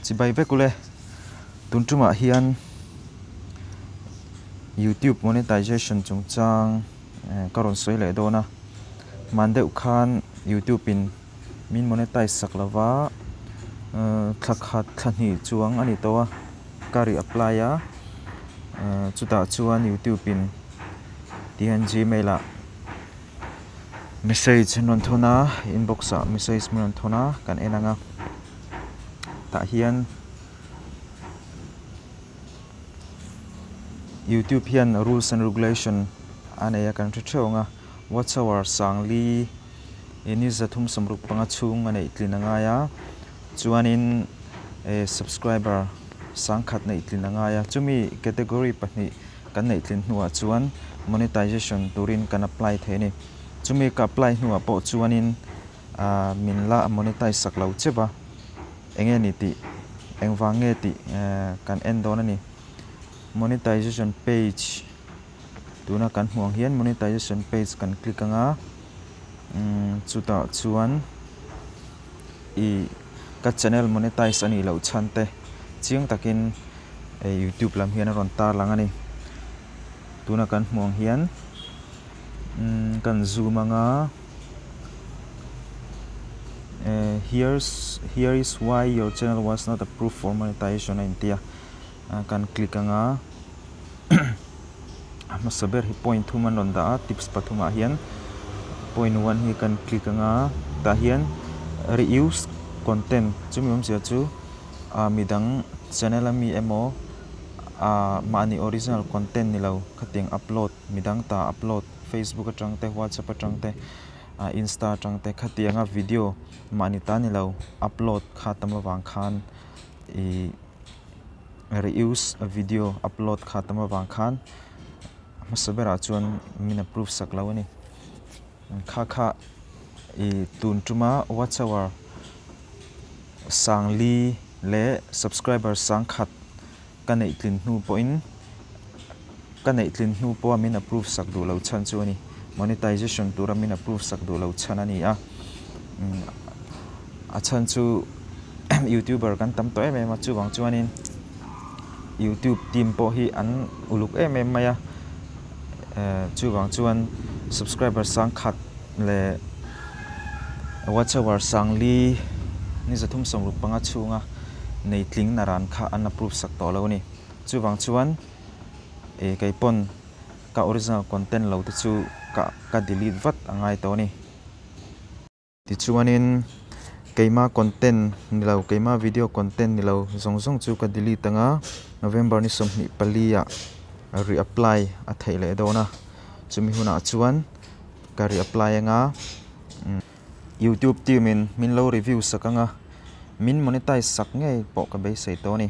chỉ bay về cô tuần trước mà hiền YouTube monetization chúng trang cácron soi lệ đó na man deuh khan YouTube in min monetize saklava thak hat thani chuang ani to kari apply a chuta chuan YouTube in tian gmail a message non thona inbox a message non thona kan enanga ta hian YouTube hian rules and regulation anaya kan thewanga what's our sangli ini zathum samruk panga chung ane itlinanga ya chuanin subscriber sangkhat na itlinanga ya chumi category pahni kan nei tlin hnuwa chuan monetization turin kan apply theni chumi ka apply hnuwa po chuanin minla monetize saklo chewa enge ni ti engwange ti kan endon ani monetization page tuna kan hmuang hian monetization page kan click anga chuta chuan ka channel monetize ani lo chante chiang takin YouTube lam hian ron tar lang ani tuna kan hmuang hian kan zoom anga here is why your channel was not approved for monetization intia kan click anga masaber hi point thuman ron da tips pathuma hian point 1 hi kan click anga ta hian reuse content chumi sia chu midang channel ami emo mani original content ni lo khating upload midang ta upload Facebook atangte WhatsApp atangte Insta atangte khatianga video mani ta ni lo upload khatam wang khan reuse a video upload khatam wang khan masabera chuan min approve saklo ani kha tun tuma what's our sangli le subscriber sangkhat kanei tlin hnu point kanei tlin hnu po min approve sak du lo chan chu ani monetization tura min approve sak du lo chan ani a chan chu YouTuber kan tam to em chu wang chuanin YouTube team po hi an uluk em maya chu wang chuan subscriber sangkhat le watch our sangli ni zathum samruk panga chunga nei tling naran kha an approve sak to lo ni chu wang chuan kai pon ka original content lo te chu ka delete vat angai to ni ti chuanin keima content ni lo keima video content ni lo zong chu ka delete anga November ni somni palia reapply a theile do na chumi huna chuan ka reapply anga YouTube team min lo review sakanga min monetize sak nge po ka be sei to ni